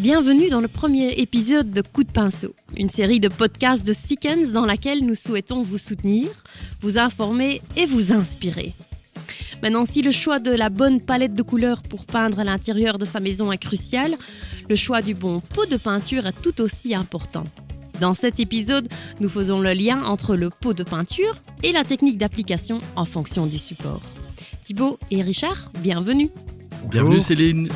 Bienvenue dans le premier épisode de Coup de pinceau, une série de podcasts de Seekens dans laquelle nous souhaitons vous soutenir, vous informer et vous inspirer. Maintenant, si le choix de la bonne palette de couleurs pour peindre l'intérieur de sa maison est crucial, le choix du bon pot de peinture est tout aussi important. Dans cet épisode, nous faisons le lien entre le pot de peinture et la technique d'application en fonction du support. Thibaut et Richard, bienvenue. Bienvenue Céline.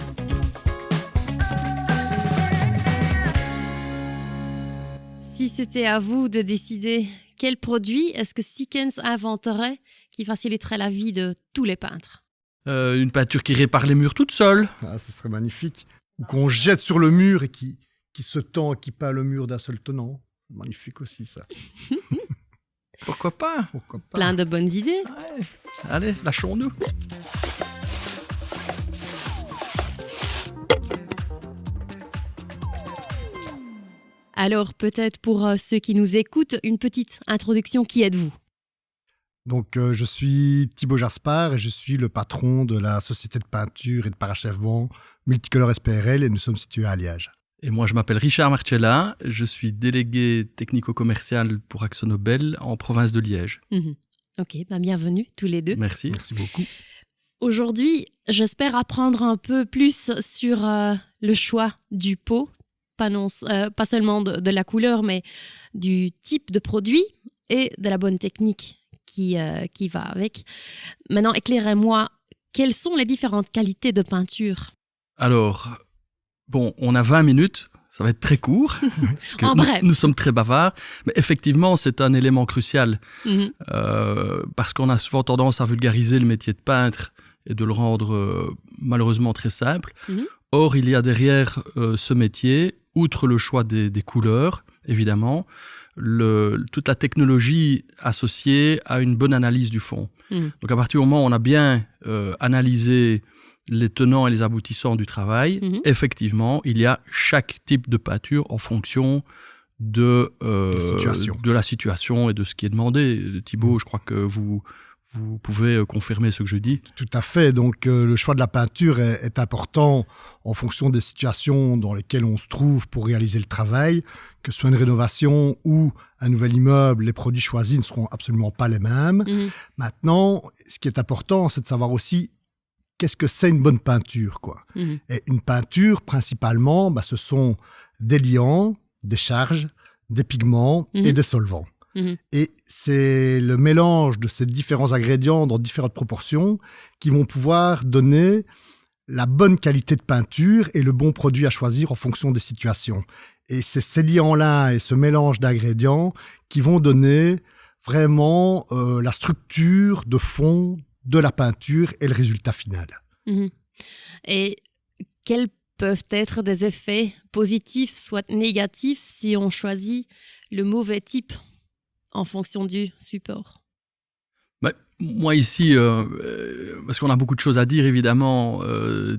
Si c'était à vous de décider quel produit est-ce que Seekens inventerait qui faciliterait la vie de tous les peintres? Une peinture qui répare les murs toute seule. Ah, ce serait magnifique. Ou qu'on jette sur le mur et qui se tend, qui peint le mur d'un seul tenant. Magnifique aussi, ça. Pourquoi pas? Plein de bonnes idées. Ouais. Allez, lâchons-nous. Alors peut-être pour ceux qui nous écoutent, une petite introduction. Qui êtes-vous? Donc je suis Thibaut Jaspard et je suis le patron de la société de peinture et de parachèvement Multicolor SPRL et nous sommes situés à Liège. Et moi je m'appelle Richard Marcella, je suis délégué technico-commercial pour AkzoNobel en province de Liège. Ok, bienvenue tous les deux. Merci. Merci beaucoup. Aujourd'hui, j'espère apprendre un peu plus sur le choix du pot. Pas seulement de la couleur, mais du type de produit et de la bonne technique qui va avec. Maintenant, éclairez-moi, quelles sont les différentes qualités de peinture? Alors, bon, on a 20 minutes, ça va être très court, parce que bref. nous sommes très bavards, mais effectivement, c'est un élément crucial, parce qu'on a souvent tendance à vulgariser le métier de peintre et de le rendre malheureusement très simple. Or, il y a derrière ce métier, outre le choix des couleurs, évidemment, toute la technologie associée à une bonne analyse du fond. Donc, à partir du moment où on a bien analysé les tenants et les aboutissants du travail, effectivement, il y a chaque type de peinture en fonction de la situation et de ce qui est demandé. Thibaut, je crois que vous pouvez confirmer ce que je dis. Tout à fait. Donc, le choix de la peinture est important en fonction des situations dans lesquelles on se trouve pour réaliser le travail. Que ce soit une rénovation ou un nouvel immeuble, les produits choisis ne seront absolument pas les mêmes. Maintenant, ce qui est important, c'est de savoir aussi qu'est-ce que c'est une bonne peinture, quoi. Et une peinture, principalement, ce sont des liants, des charges, des pigments et des solvants. Et c'est le mélange de ces différents ingrédients dans différentes proportions qui vont pouvoir donner la bonne qualité de peinture et le bon produit à choisir en fonction des situations. Et c'est ces liants-là et ce mélange d'ingrédients qui vont donner vraiment la structure de fond de la peinture et le résultat final. Et quels peuvent être des effets positifs, soit négatifs, si on choisit le mauvais type en fonction du support? Moi ici, parce qu'on a beaucoup de choses à dire évidemment,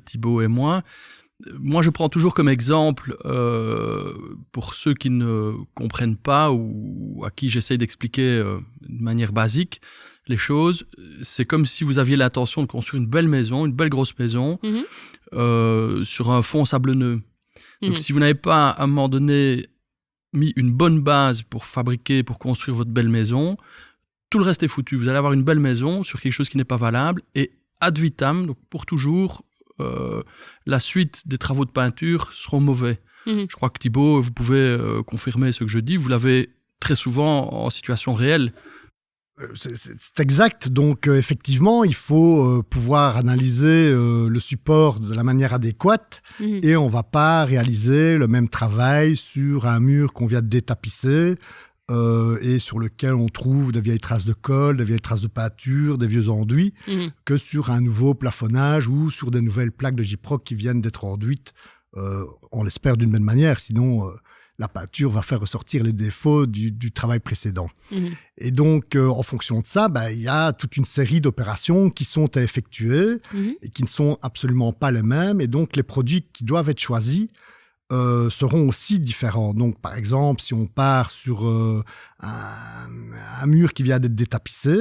Thibaut et moi je prends toujours comme exemple, pour ceux qui ne comprennent pas ou à qui j'essaye d'expliquer de manière basique les choses, c'est comme si vous aviez l'intention de construire une belle maison, une belle grosse maison, sur un fond sablonneux. Donc si vous n'avez pas à un moment donné mis une bonne base pour construire votre belle maison, tout le reste est foutu. Vous allez avoir une belle maison sur quelque chose qui n'est pas valable et ad vitam, donc pour toujours, la suite des travaux de peinture seront mauvais. Je crois que Thibaut, vous pouvez confirmer ce que je dis. Vous l'avez très souvent en situation réelle. C'est exact. Donc, effectivement, il faut pouvoir analyser le support de la manière adéquate et on ne va pas réaliser le même travail sur un mur qu'on vient de détapisser et sur lequel on trouve des vieilles traces de colle, des vieilles traces de peinture, des vieux enduits, que sur un nouveau plafonnage ou sur des nouvelles plaques de gyproc qui viennent d'être enduites, on l'espère d'une bonne manière, sinon la peinture va faire ressortir les défauts du travail précédent. Et donc, en fonction de ça, il y a toute une série d'opérations qui sont à effectuer et qui ne sont absolument pas les mêmes. Et donc, les produits qui doivent être choisis seront aussi différents. Donc, par exemple, si on part sur un mur qui vient d'être détapissé,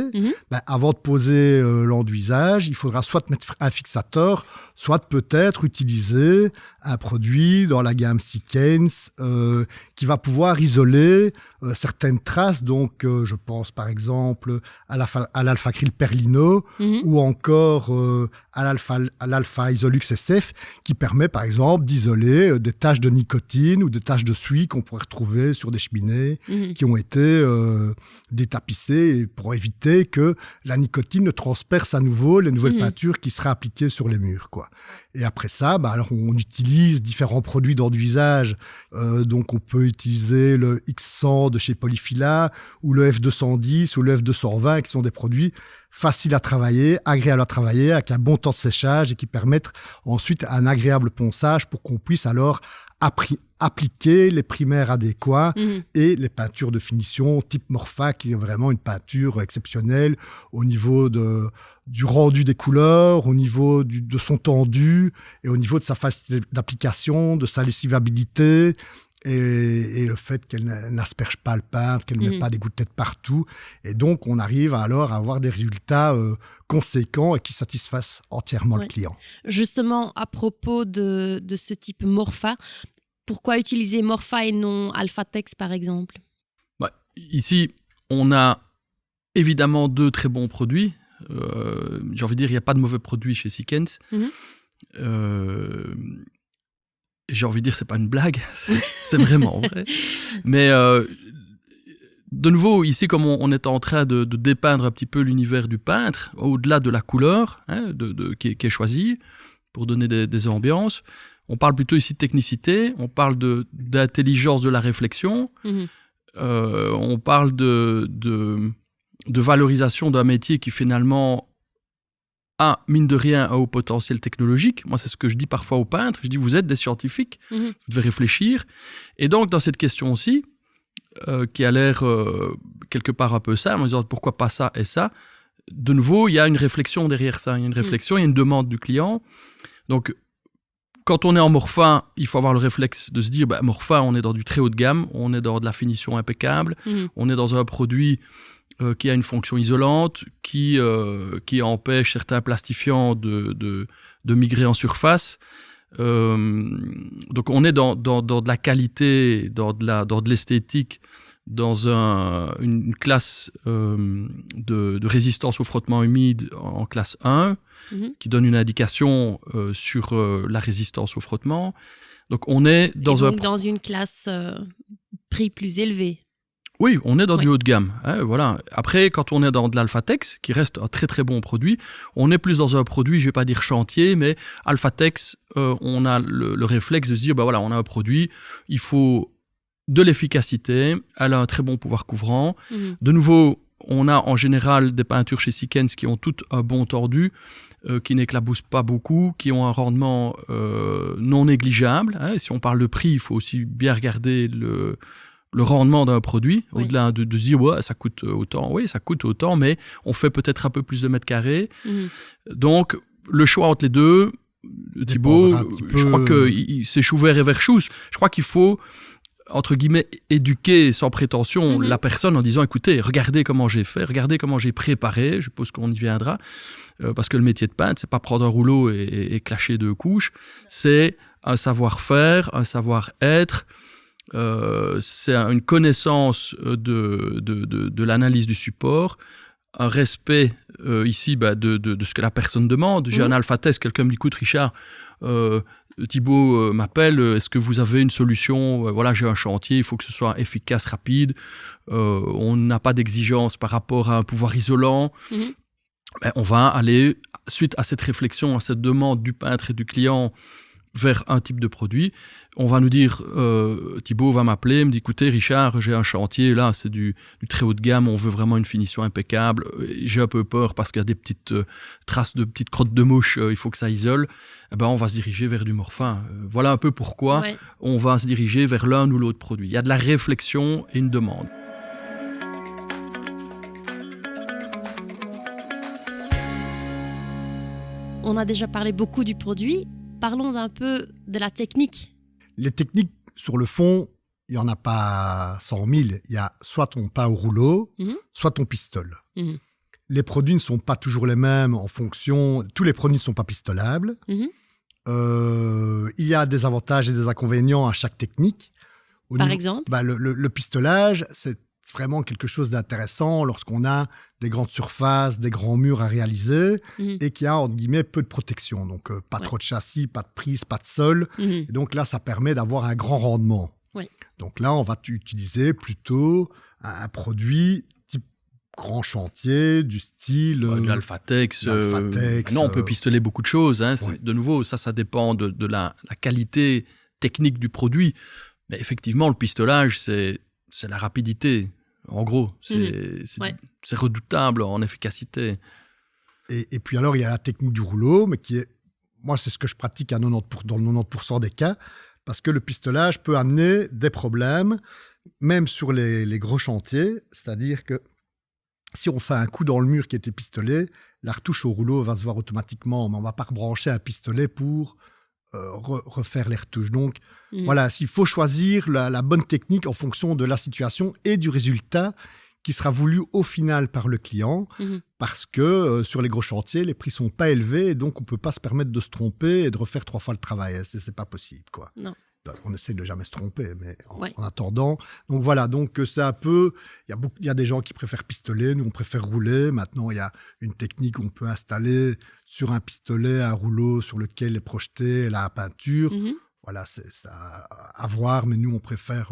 avant de poser l'enduisage, il faudra soit mettre un fixateur, soit peut-être utiliser un produit dans la gamme Sequence qui va pouvoir isoler certaines traces. Donc, je pense par exemple à l'alpha-acryl perlino ou encore à l'alpha Isolux SF qui permet par exemple d'isoler des taches de nicotine ou des taches de suie qu'on pourrait retrouver sur des cheminées qui ont été détapissées pour éviter que la nicotine ne transperce à nouveau les nouvelles peintures qui seraient appliquées sur les murs, quoi. Et après ça, alors on utilise différents produits d'enduisage. Donc, on peut utiliser le X100 de chez Polyfila ou le F210 ou le F220 qui sont des produits faciles à travailler, agréables à travailler, avec un bon temps de séchage et qui permettent ensuite un agréable ponçage pour qu'on puisse alors appliquer les primaires adéquats et les peintures de finition type Morpha qui est vraiment une peinture exceptionnelle au niveau du rendu des couleurs, au niveau de son tendu et au niveau de sa facilité d'application, de sa lessivabilité et le fait qu'elle n'asperge pas le peintre, qu'elle ne met pas des gouttelettes partout. Et donc, on arrive alors à avoir des résultats conséquents et qui satisfassent entièrement le client. Justement, à propos de ce type Morpha, pourquoi utiliser Morpha et non Alphatex, par exemple ? Ici, on a évidemment 2 très bons produits. J'ai envie de dire, il n'y a pas de mauvais produits chez Sequence. J'ai envie de dire, c'est pas une blague, c'est vraiment vrai. Mais de nouveau, ici, comme on est en train de dépeindre un petit peu l'univers du peintre, au-delà de la couleur qui est choisie pour donner des ambiances, on parle plutôt ici de technicité, on parle d'intelligence de la réflexion, on parle de valorisation d'un métier qui finalement a, mine de rien, un haut potentiel technologique. Moi, c'est ce que je dis parfois aux peintres. Je dis, vous êtes des scientifiques, vous devez réfléchir. Et donc, dans cette question aussi, qui a l'air quelque part un peu simple, en disant pourquoi pas ça et ça, de nouveau, il y a une réflexion derrière ça. Il y a une réflexion, il y a une demande du client. Donc, quand on est en Morpha, il faut avoir le réflexe de se dire, Morpha, on est dans du très haut de gamme, on est dans de la finition impeccable, on est dans un produit qui a une fonction isolante, qui empêche certains plastifiants de migrer en surface. Donc on est dans de la qualité, dans de l'esthétique, dans une classe de résistance au frottement humide en classe 1, qui donne une indication sur la résistance au frottement. Donc on est dans une classe prix plus élevé. Oui, on est dans du haut de gamme. Voilà. Après, quand on est dans de l'Alphatex, qui reste un très très bon produit, on est plus dans un produit, je ne vais pas dire chantier, mais Alphatex, on a le réflexe de se dire, voilà, on a un produit, il faut de l'efficacité, elle a un très bon pouvoir couvrant. De nouveau, on a en général des peintures chez Sequence qui ont toutes un bon tordu, qui n'éclaboussent pas beaucoup, qui ont un rendement non négligeable. Si on parle de prix, il faut aussi bien regarder le rendement d'un produit, au-delà de se dire, ça coûte autant. Oui, ça coûte autant, mais on fait peut-être un peu plus de mètres carrés. Donc, le choix entre les deux, Thibaut, je crois que c'est chou vert et vert chousse. Je crois qu'il faut, entre guillemets, éduquer sans prétention la personne en disant, écoutez, regardez comment j'ai fait, regardez comment j'ai préparé, je suppose qu'on y viendra, parce que le métier de peintre, c'est pas prendre un rouleau et clasher 2 couches, c'est un savoir-faire, un savoir-être, c'est une connaissance de l'analyse du support, un respect ici de ce que la personne demande. J'ai un alpha-test, quelqu'un me dit, écoute Richard, Thibaut m'appelle, est-ce que vous avez une solution ? Voilà, j'ai un chantier, il faut que ce soit efficace, rapide, on n'a pas d'exigence par rapport à un pouvoir isolant. On va aller, suite à cette réflexion, à cette demande du peintre et du client, vers un type de produit. On va nous dire, Thibaut va m'appeler, me dit, écoutez Richard, j'ai un chantier, là c'est du très haut de gamme, on veut vraiment une finition impeccable, j'ai un peu peur parce qu'il y a des petites traces de petites crottes de mouche, il faut que ça isole. On va se diriger vers du Morpha. Voilà un peu pourquoi on va se diriger vers l'un ou l'autre produit. Il y a de la réflexion et une demande. On a déjà parlé beaucoup du produit. Parlons un peu de la technique. Les techniques, sur le fond, il n'y en a pas 100 000. Il y a soit ton pain au rouleau, soit ton pistole. Les produits ne sont pas toujours les mêmes en fonction... Tous les produits ne sont pas pistolables. Il y a des avantages et des inconvénients à chaque technique. Par exemple, le pistolage, c'est vraiment quelque chose d'intéressant lorsqu'on a des grandes surfaces, des grands murs à réaliser et qu'il y a, entre guillemets, peu de protection. Donc, pas trop de châssis, pas de prise, pas de sol. Et donc là, ça permet d'avoir un grand rendement. Donc là, on va utiliser plutôt un produit type grand chantier, du style... de l'Alphatex. Non, on peut pistoler beaucoup de choses. Hein. De nouveau, ça dépend de la qualité technique du produit. Mais effectivement, le pistolage, c'est la rapidité. En gros, c'est redoutable en efficacité. Et puis alors, il y a la technique du rouleau, mais qui est... Moi, c'est ce que je pratique dans le 90% des cas, parce que le pistolage peut amener des problèmes, même sur les gros chantiers. C'est-à-dire que si on fait un coup dans le mur qui était pistolé, la retouche au rouleau va se voir automatiquement, mais on ne va pas rebrancher un pistolet pour refaire les retouches. Donc, voilà, s'il faut choisir la bonne technique en fonction de la situation et du résultat qui sera voulu au final par le client, parce que sur les gros chantiers, les prix ne sont pas élevés, et donc on ne peut pas se permettre de se tromper et de refaire 3 fois le travail. Ce n'est pas possible, quoi. Non. On essaie de jamais se tromper, mais en attendant. Donc voilà, donc c'est un peu... Il y a des gens qui préfèrent pistoler, nous on préfère rouler. Maintenant, il y a une technique où on peut installer sur un pistolet un rouleau sur lequel est projetée la peinture. Voilà, c'est à voir, mais nous on préfère...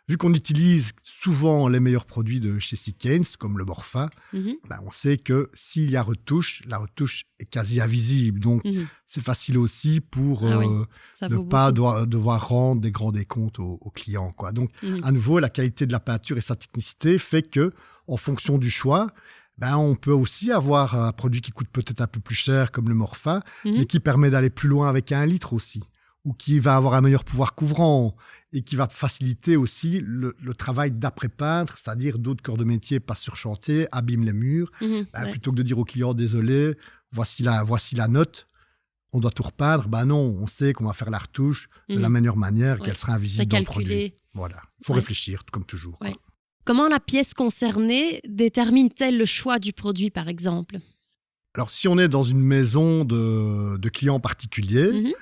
Vu qu'on utilise souvent les meilleurs produits de chez Sickens, comme le Morpha, on sait que s'il y a retouche, la retouche est quasi invisible. Donc, c'est facile aussi pour ne pas devoir rendre des grands décomptes aux clients, quoi. Donc, à nouveau, la qualité de la peinture et sa technicité fait que, en fonction du choix, on peut aussi avoir un produit qui coûte peut-être un peu plus cher, comme le Morpha, mais qui permet d'aller plus loin avec 1 litre aussi, ou qui va avoir un meilleur pouvoir couvrant, et qui va faciliter aussi le travail d'après-peintre, c'est-à-dire d'autres corps de métier passent sur chantier, abîment les murs. Plutôt que de dire au client, désolé, voici la note, on doit tout repeindre. Non, on sait qu'on va faire la retouche de la meilleure manière, qu'elle sera invisible dans le produit. Voilà, il faut réfléchir, comme toujours. Comment la pièce concernée détermine-t-elle le choix du produit, par exemple? Alors, si on est dans une maison de clients particuliers,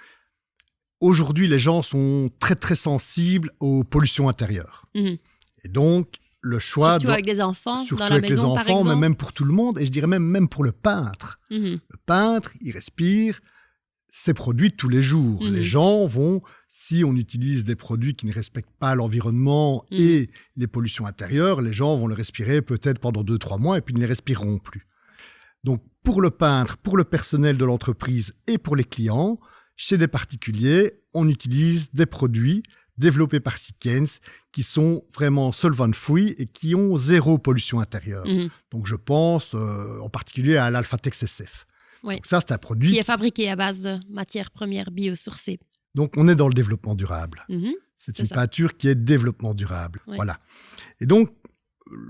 aujourd'hui, les gens sont très, très sensibles aux pollutions intérieures. Et donc, le choix... Surtout avec des enfants, surtout dans la avec maison, les par enfants, exemple. mais même pour tout le monde. Et je dirais même pour le peintre. Le peintre, il respire ses produits tous les jours. Les gens vont, si on utilise des produits qui ne respectent pas l'environnement et les pollutions intérieures, les gens vont le respirer peut-être pendant 2-3 mois et puis ne les respireront plus. Donc, pour le peintre, pour le personnel de l'entreprise et pour les clients... Chez des particuliers, on utilise des produits développés par Sickens qui sont vraiment solvent-free et qui ont 0 pollution intérieure. Donc, je pense en particulier à l'Alphatex SF. Donc ça, c'est un produit... Qui est fabriqué à base de matières premières biosourcées. Donc, on est dans le développement durable. C'est une peinture qui est développement durable. Voilà. Et donc,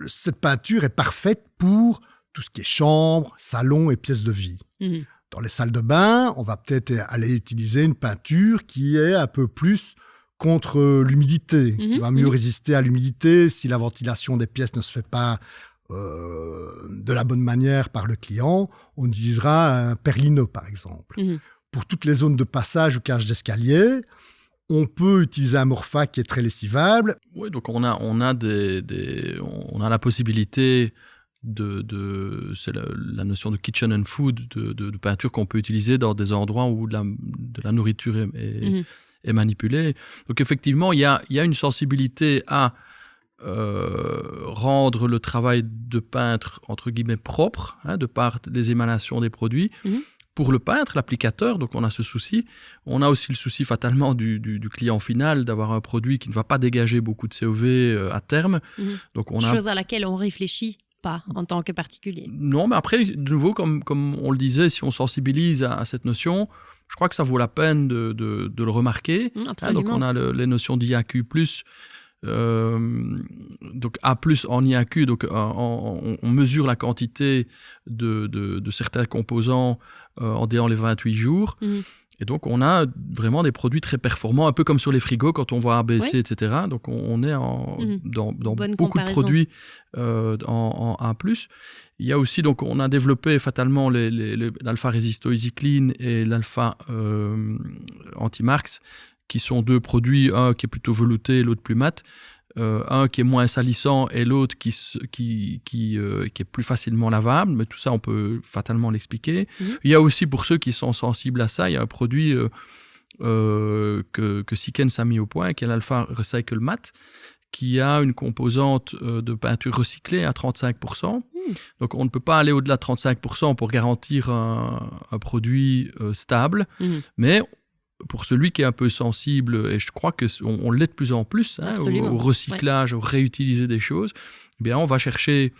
cette peinture est parfaite pour tout ce qui est chambre, salon et pièces de vie. Dans les salles de bain, on va peut-être aller utiliser une peinture qui est un peu plus contre l'humidité, qui va mieux résister à l'humidité. Si la ventilation des pièces ne se fait pas de la bonne manière par le client, on utilisera un perlino, par exemple. Pour toutes les zones de passage ou cage d'escalier, on peut utiliser un Morpha qui est très lessivable. Oui, donc on a la possibilité... c'est la notion de kitchen and food, de peinture qu'on peut utiliser dans des endroits où de la nourriture est manipulée. Donc effectivement, il y a une sensibilité à rendre le travail de peintre, entre guillemets, propre, de par les émanations des produits. Pour le peintre, l'applicateur, donc on a ce souci. On a aussi le souci fatalement du client final d'avoir un produit qui ne va pas dégager beaucoup de COV à terme. Donc Chose à laquelle on réfléchit pas en tant que particulier. Non, mais après, de nouveau, comme on le disait, si on sensibilise à cette notion, je crois que ça vaut la peine de le remarquer. Absolument. Donc on a les notions d'IAQ+, donc A+ en IAQ, donc on mesure la quantité de certains composants en déant les 28 jours. Et donc, on a vraiment des produits très performants, un peu comme sur les frigos, quand on voit ABC, etc. Donc, on est dans beaucoup de produits en A+. Il y a aussi, donc, on a développé fatalement l'alpha Resisto Easy Clean et l'alpha Anti-Marks, qui sont 2 produits, un qui est plutôt velouté, l'autre plus mat. Un qui est moins salissant et l'autre qui est plus facilement lavable, mais tout ça on peut fatalement l'expliquer. Il y a aussi, pour ceux qui sont sensibles à ça, il y a un produit que Sikkens a mis au point, qui est l'Alpha Recycle Matte, qui a une composante de peinture recyclée à 35%. Donc on ne peut pas aller au-delà de 35% pour garantir un produit stable, mais pour celui qui est un peu sensible, et je crois qu'on l'est de plus en plus, au recyclage, au réutiliser des choses, eh bien on va chercher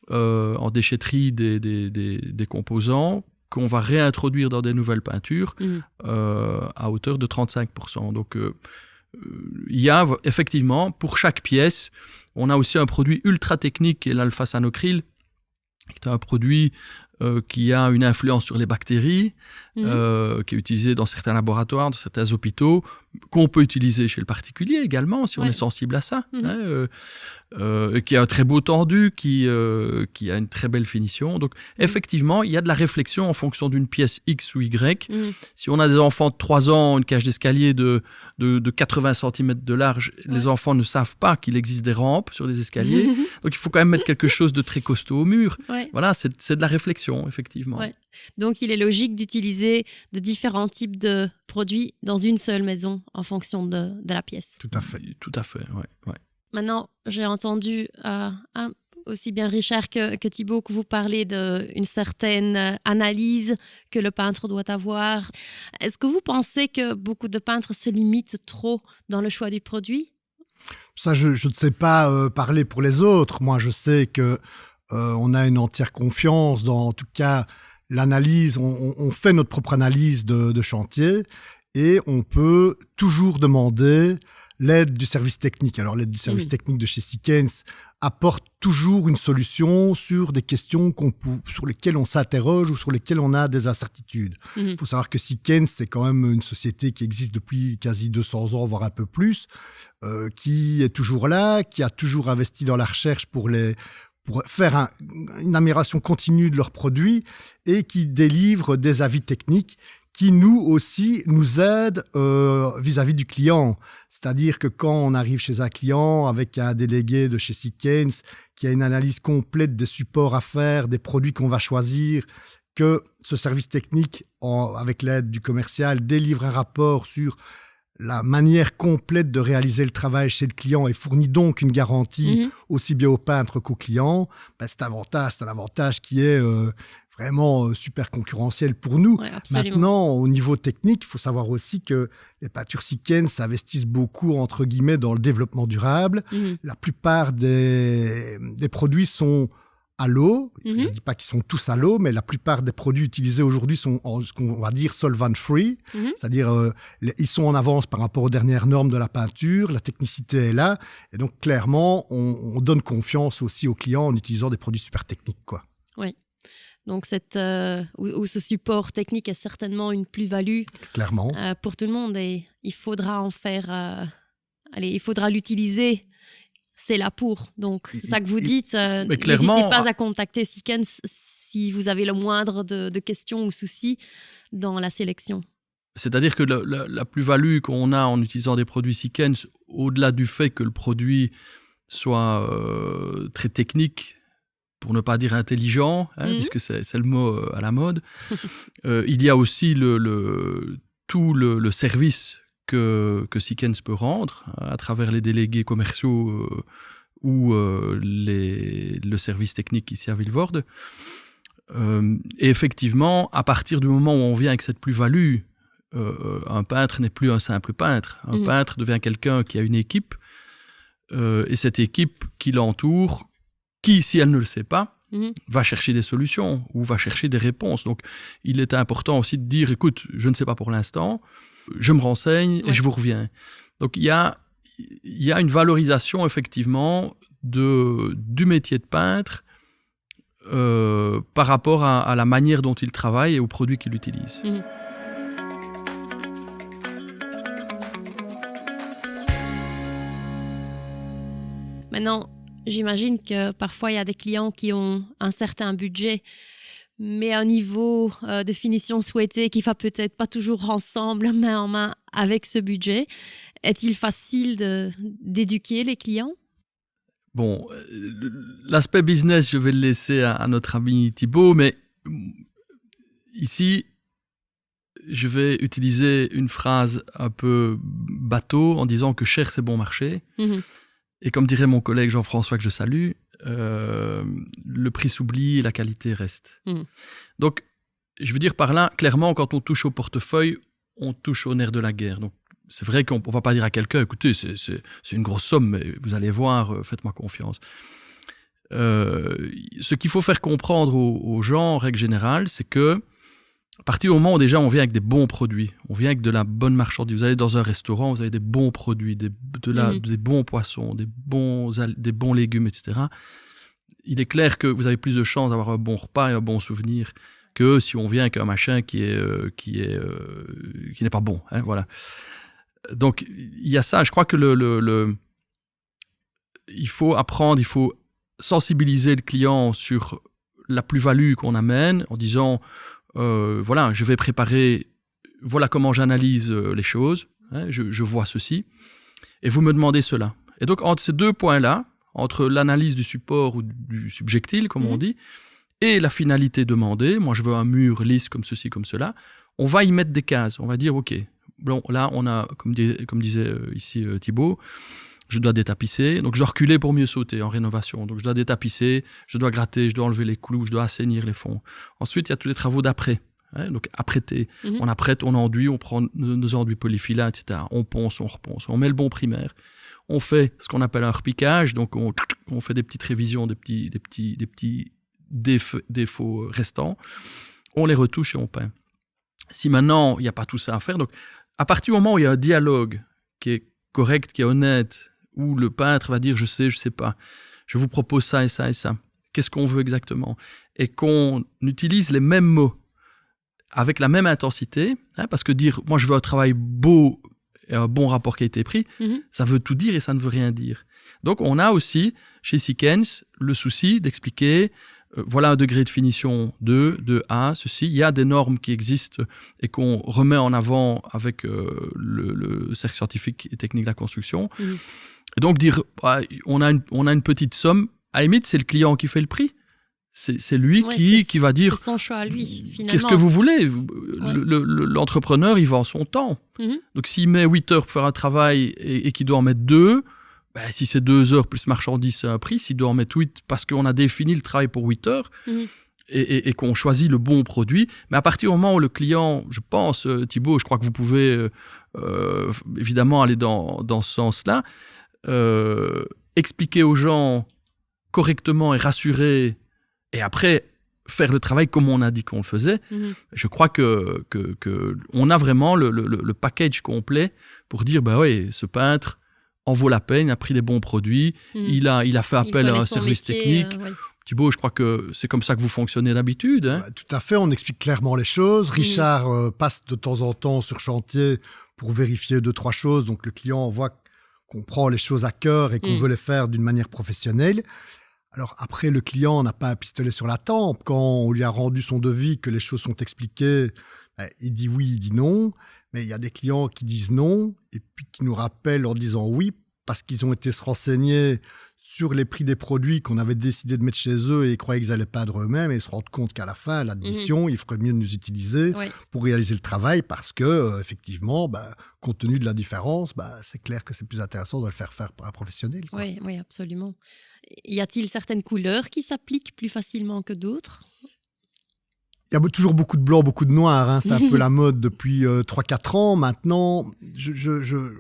en déchetterie des composants qu'on va réintroduire dans des nouvelles peintures à hauteur de 35%. Donc il y a effectivement, pour chaque pièce, on a aussi un produit ultra technique qui est l'alpha Sanocryl, qui est un produit qui a une influence sur les bactéries, qui est utilisé dans certains laboratoires, dans certains hôpitaux, qu'on peut utiliser chez le particulier également, si on est sensible à ça, qui a un très beau tendu, qui a une très belle finition. Donc, effectivement, il y a de la réflexion en fonction d'une pièce X ou Y. Si on a des enfants de 3 ans, une cage d'escalier de 80 cm de large, les enfants ne savent pas qu'il existe des rampes sur les escaliers. Donc, il faut quand même mettre quelque chose de très costaud au mur. Voilà, c'est de la réflexion, effectivement. Donc, il est logique d'utiliser de différents types de produits dans une seule maison en fonction de la pièce. Tout à fait. Tout à fait, ouais. Maintenant, j'ai entendu aussi bien Richard que Thibaut que vous parlez d'une certaine analyse que le peintre doit avoir. Est-ce que vous pensez que beaucoup de peintres se limitent trop dans le choix du produit? Ça, je ne sais pas parler pour les autres. Moi, je sais que on a une entière confiance dans, en tout cas, l'analyse. On fait notre propre analyse de chantier et on peut toujours demander l'aide du service technique. Alors, l'aide du service technique de chez Sikkens apporte toujours une solution sur des questions sur lesquelles on s'interroge ou sur lesquelles on a des incertitudes. Il faut savoir que Sikkens, c'est quand même une société qui existe depuis quasi 200 ans, voire un peu plus, qui est toujours là, qui a toujours investi dans la recherche pour faire une amélioration continue de leurs produits et qui délivre des avis techniques qui nous aussi nous aident vis-à-vis du client. C'est-à-dire que quand on arrive chez un client avec un délégué de chez Sikkens qui a une analyse complète des supports à faire, des produits qu'on va choisir, que ce service technique, avec l'aide du commercial, délivre un rapport sur la manière complète de réaliser le travail chez le client et fournit donc une garantie aussi bien au peintre qu'au client, c'est un avantage qui est vraiment super concurrentiel pour nous. Maintenant, au niveau technique, il faut savoir aussi que les peintures Sikkens s'investissent beaucoup, entre guillemets, dans le développement durable. La plupart des produits sont à l'eau. Je ne dis pas qu'ils sont tous à l'eau, mais la plupart des produits utilisés aujourd'hui sont ce qu'on va dire solvent-free, c'est-à-dire ils sont en avance par rapport aux dernières normes de la peinture, la technicité est là, et donc clairement, on donne confiance aussi aux clients en utilisant des produits super techniques, quoi. Oui. Donc, ce support technique est certainement une plus-value pour tout le monde et il faudra en faire... il faudra l'utiliser. C'est là pour. Donc, c'est ça que vous dites. N'hésitez pas à contacter Sikkens si vous avez le moindre de questions ou soucis dans la sélection. C'est-à-dire que la plus-value qu'on a en utilisant des produits Sikkens, au-delà du fait que le produit soit très technique, pour ne pas dire intelligent, puisque c'est le mot à la mode. Il y a aussi tout le service que Sikkens peut rendre à travers les délégués commerciaux ou le service technique ici à Vilvoorde. Et effectivement, à partir du moment où on vient avec cette plus-value, un peintre n'est plus un simple peintre. Un peintre devient quelqu'un qui a une équipe, et cette équipe qui l'entoure, qui, si elle ne le sait pas, va chercher des solutions ou va chercher des réponses. Donc, il est important aussi de dire, écoute, je ne sais pas pour l'instant, je me renseigne et je vous reviens. Donc, il y a une valorisation, effectivement, du métier de peintre par rapport à la manière dont il travaille et aux produits qu'il utilise. Maintenant, j'imagine que parfois il y a des clients qui ont un certain budget, mais un niveau de finition souhaité qui va peut-être pas toujours ensemble, main en main avec ce budget. Est-il facile d'éduquer les clients? Bon, l'aspect business, je vais le laisser à notre ami Thibaut, mais ici, je vais utiliser une phrase un peu bateau en disant que cher, c'est bon marché. Et comme dirait mon collègue Jean-François, que je salue, le prix s'oublie et la qualité reste. Donc, je veux dire par là, clairement, quand on touche au portefeuille, on touche au nerf de la guerre. Donc, c'est vrai qu'on ne va pas dire à quelqu'un, écoutez, c'est une grosse somme, mais vous allez voir, faites-moi confiance. Ce qu'il faut faire comprendre aux gens, en règle générale, c'est que à partir du moment où déjà on vient avec des bons produits, on vient avec de la bonne marchandise, vous allez dans un restaurant, vous avez des bons produits, des bons poissons, des bons légumes, etc. Il est clair que vous avez plus de chances d'avoir un bon repas et un bon souvenir que si on vient avec un machin qui n'est pas bon. Hein, voilà. Donc, il y a ça. Je crois que il faut apprendre, il faut sensibiliser le client sur la plus-value qu'on amène en disant voilà, je vais préparer, voilà comment j'analyse les choses, hein, je vois ceci, et vous me demandez cela. Et donc, entre ces deux points-là, entre l'analyse du support ou du subjectile, comme on dit, et la finalité demandée, moi je veux un mur lisse comme ceci, comme cela, on va y mettre des cases. On va dire, ok, bon, là on a, comme disait ici Thibaut, je dois détapisser, donc je dois reculer pour mieux sauter en rénovation. Donc je dois détapisser, je dois gratter, je dois enlever les clous, je dois assainir les fonds. Ensuite, il y a tous les travaux d'après. Hein, donc apprêter, on apprête, on enduit, on prend nos enduits polyfilats, etc. On ponce, on reponce, on met le bon primaire. On fait ce qu'on appelle un repiquage, donc on fait des petites révisions, des petits défauts restants. On les retouche et on peint. Si maintenant, il n'y a pas tout ça à faire, donc à partir du moment où il y a un dialogue qui est correct, qui est honnête, où le peintre va dire je sais pas, je vous propose ça et ça et ça, qu'est-ce qu'on veut exactement, et qu'on utilise les mêmes mots avec la même intensité, hein, parce que dire moi je veux un travail beau et un bon rapport qualité-prix, ça veut tout dire et ça ne veut rien dire. Donc on a aussi chez Seekens le souci d'expliquer voilà un degré de finition 2, 2A, ceci. Il y a des normes qui existent et qu'on remet en avant avec le cercle scientifique et technique de la construction. Et donc dire, on a une petite somme, à la limite, c'est le client qui fait le prix. C'est lui qui va dire... C'est son choix à lui, finalement. Qu'est-ce que vous voulez ? L'entrepreneur, il vend son temps. Donc s'il met 8 heures pour faire un travail et qu'il doit en mettre 2... Ben, si c'est 2 heures plus marchandise, c'est un prix. S'il doit en mettre 8 parce qu'on a défini le travail pour 8 heures et qu'on choisit le bon produit. Mais à partir du moment où le client, je pense, Thibaut, je crois que vous pouvez évidemment aller dans ce sens-là, expliquer aux gens correctement et rassurer, et après faire le travail comme on a dit qu'on le faisait, je crois que on a vraiment le package complet pour dire, bah oui, ce peintre en vaut la peine, il a pris des bons produits, il a fait appel à un service technique. Thibaut, je crois que c'est comme ça que vous fonctionnez d'habitude. Hein. Tout à fait, on explique clairement les choses. Richard passe de temps en temps sur chantier pour vérifier 2-3 choses. Donc le client voit qu'on prend les choses à cœur et qu'on veut les faire d'une manière professionnelle. Alors après, le client n'a pas un pistolet sur la tempe. Quand on lui a rendu son devis, que les choses sont expliquées, il dit oui, il dit non. Mais il y a des clients qui disent non et puis qui nous rappellent en disant oui parce qu'ils ont été se renseigner sur les prix des produits qu'on avait décidé de mettre chez eux et ils croyaient qu'ils allaient peindre eux-mêmes et ils se rendent compte qu'à la fin, l'addition, il ferait mieux de nous utiliser pour réaliser le travail parce que, effectivement, compte tenu de la différence, c'est clair que c'est plus intéressant de le faire par un professionnel. Oui, absolument. Y a-t-il certaines couleurs qui s'appliquent plus facilement que d'autres ? Il y a toujours beaucoup de blanc, beaucoup de noir. Hein. C'est un peu la mode depuis 3-4 ans. Maintenant,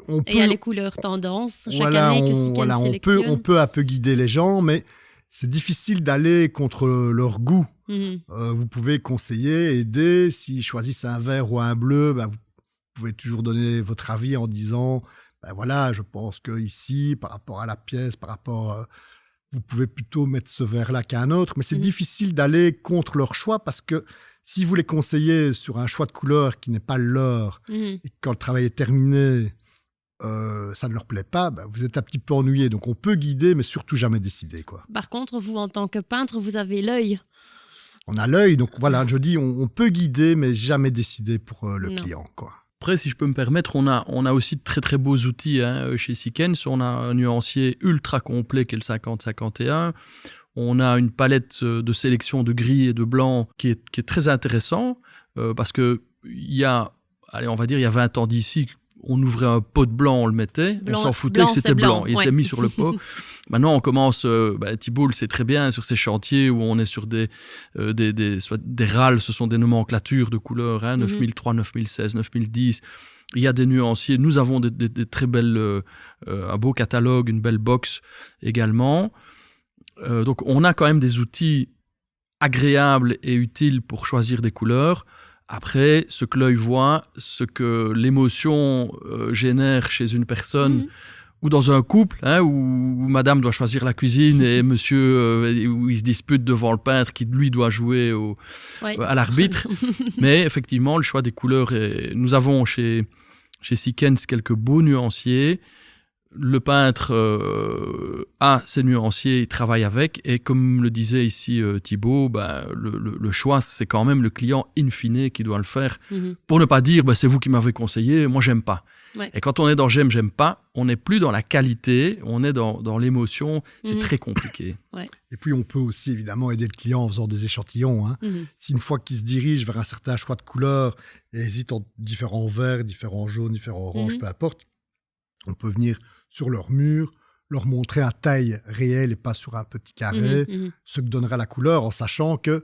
on peut... Et il y a les couleurs tendances chaque année que Seekens sélectionne. On peut un peu guider les gens, mais c'est difficile d'aller contre leur goût. Vous pouvez conseiller, aider. S'ils choisissent un vert ou un bleu, vous pouvez toujours donner votre avis en disant voilà, je pense que ici, par rapport à la pièce, par rapport... vous pouvez plutôt mettre ce verre-là qu'un autre, mais c'est difficile d'aller contre leur choix parce que si vous les conseillez sur un choix de couleur qui n'est pas le leur, et que quand le travail est terminé, ça ne leur plaît pas, vous êtes un petit peu ennuyé. Donc on peut guider, mais surtout jamais décider, quoi. Par contre, vous, en tant que peintre, vous avez l'œil. On a l'œil, donc voilà, je dis, on peut guider, mais jamais décider pour le client, quoi. Après, si je peux me permettre, on a aussi de très très beaux outils chez Sikens. On a un nuancier ultra complet qui est le 50-51. On a une palette de sélection de gris et de blanc qui est très intéressant parce que il y a 20 ans d'ici, on ouvrait un pot de blanng, on le mettait, on s'en foutait que c'était blanc. Il était mis sur le pot. Maintenant, on commence, Thibault le sait très bien, sur ces chantiers où on est sur des râles, ce sont des nomenclatures de couleurs, 9003, 9016, 9010. Il y a des nuanciers. Nous avons des très belles, un beau catalogue, une belle box également. Donc, on a quand même des outils agréables et utiles pour choisir des couleurs. Après, ce que l'œil voit, ce que l'émotion génère chez une personne, ou dans un couple, où madame doit choisir la cuisine et monsieur, où il se dispute devant le peintre qui, lui, doit jouer à l'arbitre. Mais effectivement, le choix des couleurs, nous avons chez Sikens quelques beaux nuanciers. Le peintre a ses nuanciers, il travaille avec, et comme le disait ici Thibault, le choix, c'est quand même le client in fine qui doit le faire, pour ne pas dire c'est vous qui m'avez conseillé, moi j'aime pas. Ouais. Et quand on est dans j'aime pas, on n'est plus dans la qualité, on est dans l'émotion, c'est très compliqué. Ouais. Et puis on peut aussi évidemment aider le client en faisant des échantillons. Si une fois qu'il se dirige vers un certain choix de couleurs et hésite entre différents verts, différents jaunes, différents oranges, peu importe, on peut venir sur leur mur, leur montrer à taille réelle et pas sur un petit carré, ce que donnera la couleur, en sachant qu'il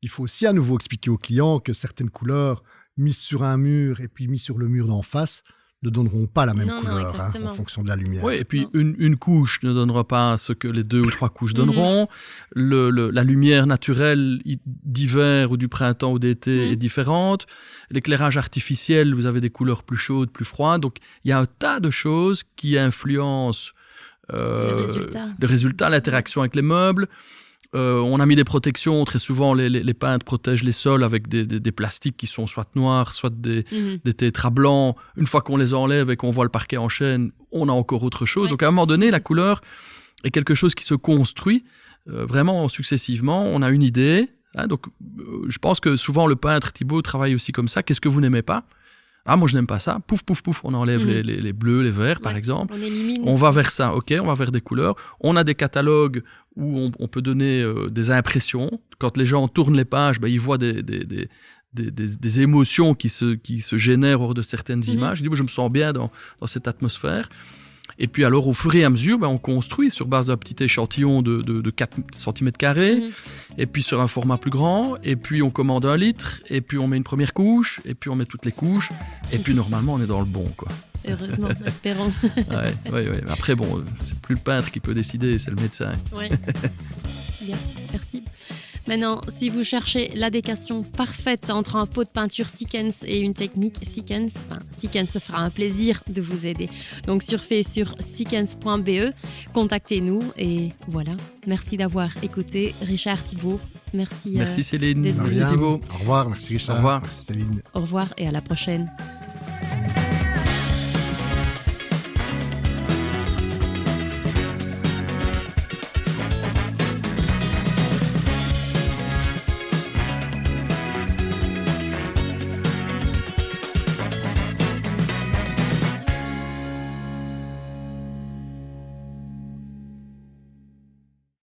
faut aussi à nouveau expliquer au client que certaines couleurs mises sur un mur et puis mises sur le mur d'en face ne donneront pas la même couleur en fonction de la lumière. Oui, et puis une couche ne donnera pas ce que les 2 ou 3 couches donneront. La lumière naturelle d'hiver ou du printemps ou d'été est différente. L'éclairage artificiel, vous avez des couleurs plus chaudes, plus froides. Donc, il y a un tas de choses qui influencent le résultat, l'interaction avec les meubles. On a mis des protections. Très souvent, les peintres protègent les sols avec des plastiques qui sont soit noirs, soit des tétras blancs. Une fois qu'on les enlève et qu'on voit le parquet en chêne, on a encore autre chose. Donc, à un moment donné, la couleur est quelque chose qui se construit vraiment successivement. On a une idée. Donc, je pense que souvent, le peintre Thibault travaille aussi comme ça. Qu'est-ce que vous n'aimez pas ? Ah, moi, je n'aime pas ça. Pouf, pouf, pouf. On enlève les bleus, les verts, par exemple. On élimine. On va vers ça. OK, on va vers des couleurs. On a des catalogues où on peut donner des impressions. Quand les gens tournent les pages, ils voient des émotions qui se génèrent hors de certaines images. Je dis, je me sens bien dans cette atmosphère. Et puis alors, au fur et à mesure, on construit sur base d'un petit échantillon de 4 cm², et puis sur un format plus grand, et puis on commande 1 litre, et puis on met une première couche, et puis on met toutes les couches, et puis normalement, on est dans le bon, quoi. Heureusement, espérons. Ouais. Après, c'est plus le peintre qui peut décider, c'est le médecin. Oui. Bien, merci. Maintenant, si vous cherchez l'adéquation parfaite entre un pot de peinture Sikens et une technique Sikens, Sikens se fera un plaisir de vous aider. Donc surfez sur sikens.be, contactez-nous et voilà. Merci d'avoir écouté Richard Thibault. Merci. Merci Céline. Merci Thibault. Au revoir, merci Richard. Au revoir. Merci Céline. Au revoir et à la prochaine.